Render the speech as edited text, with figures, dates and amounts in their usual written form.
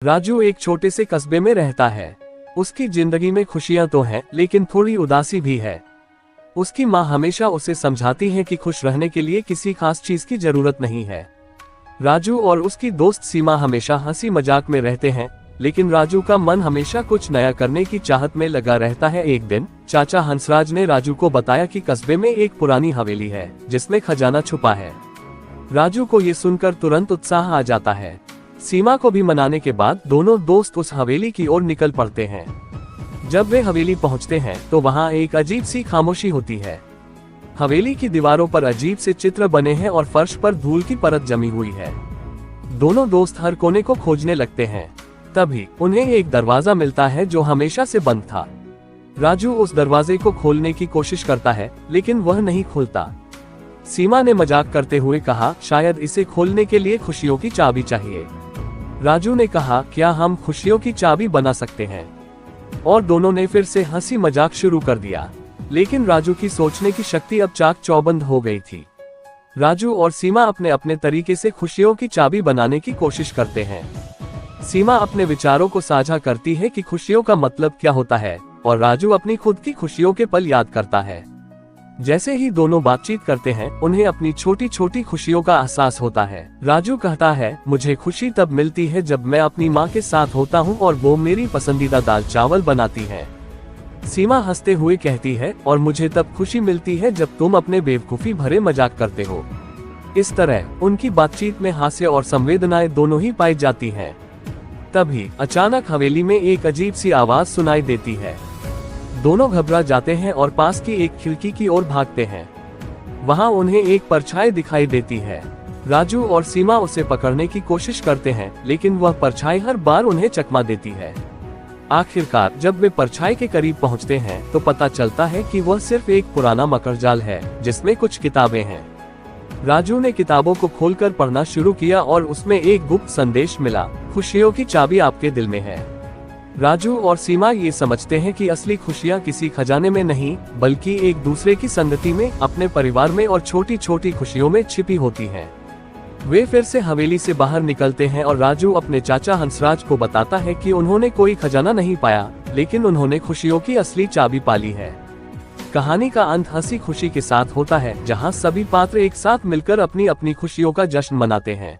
राजू एक छोटे से कस्बे में रहता है। उसकी जिंदगी में खुशियां तो हैं, लेकिन थोड़ी उदासी भी है। उसकी माँ हमेशा उसे समझाती है कि खुश रहने के लिए किसी खास चीज की जरूरत नहीं है। राजू और उसकी दोस्त सीमा हमेशा हंसी मजाक में रहते हैं, लेकिन राजू का मन हमेशा कुछ नया करने की चाहत में लगा रहता है। एक दिन चाचा हंसराज ने राजू को बताया कि कस्बे में एक पुरानी हवेली है जिसमें खजाना छुपा है। राजू को ये सुनकर तुरंत उत्साह आ जाता है। सीमा को भी मनाने के बाद दोनों दोस्त उस हवेली की ओर निकल पड़ते हैं। जब वे हवेली पहुंचते हैं तो वहां एक अजीब सी खामोशी होती है। हवेली की दीवारों पर अजीब से चित्र बने हैं और फर्श पर धूल की परत जमी हुई है। दोनों दोस्त हर कोने को खोजने लगते हैं। तभी उन्हें एक दरवाजा मिलता है जो हमेशा से बंद था। राजू उस दरवाजे को खोलने की कोशिश करता है, लेकिन वह नहीं खुलता। सीमा ने मजाक करते हुए कहा, शायद इसे खोलने के लिए खुशियों की चाबी चाहिए। राजू ने कहा, क्या हम खुशियों की चाबी बना सकते हैं? और दोनों ने फिर से हंसी मजाक शुरू कर दिया। लेकिन राजू की सोचने की शक्ति अब चाक चौबंद हो गई थी। राजू और सीमा अपने अपने तरीके से खुशियों की चाबी बनाने की कोशिश करते हैं। सीमा अपने विचारों को साझा करती है कि खुशियों का मतलब क्या होता है, और राजू अपनी खुद की खुशियों के पल याद करता है। जैसे ही दोनों बातचीत करते हैं, उन्हें अपनी छोटी छोटी खुशियों का एहसास होता है। राजू कहता है, मुझे खुशी तब मिलती है जब मैं अपनी माँ के साथ होता हूँ और वो मेरी पसंदीदा दाल चावल बनाती है। सीमा हंसते हुए कहती है, और मुझे तब खुशी मिलती है जब तुम अपने बेवकूफी भरे मजाक करते हो। इस तरह उनकी बातचीत में हास्य और संवेदनाएं दोनों ही पाई जाती हैं। तभी अचानक हवेली में एक अजीब सी आवाज सुनाई देती है। दोनों घबरा जाते हैं और पास की एक खिड़की की ओर भागते हैं। वहां उन्हें एक परछाई दिखाई देती है। राजू और सीमा उसे पकड़ने की कोशिश करते हैं, लेकिन वह परछाई हर बार उन्हें चकमा देती है। आखिरकार जब वे परछाई के करीब पहुंचते हैं तो पता चलता है कि वह सिर्फ एक पुराना मकरजाल है जिसमें कुछ किताबें हैं। राजू ने किताबों को खोलकर पढ़ना शुरू किया और उसमें एक गुप्त संदेश मिला, खुशियों की चाबी आपके दिल में है। राजू और सीमा ये समझते हैं कि असली खुशियाँ किसी खजाने में नहीं, बल्कि एक दूसरे की संगति में, अपने परिवार में और छोटी छोटी खुशियों में छिपी होती हैं। वे फिर से हवेली से बाहर निकलते हैं और राजू अपने चाचा हंसराज को बताता है कि उन्होंने कोई खजाना नहीं पाया, लेकिन उन्होंने खुशियों की असली चाबी पाली है। कहानी का अंत हंसी खुशी के साथ होता है, जहाँ सभी पात्र एक साथ मिलकर अपनी अपनी खुशियों का जश्न मनाते हैं।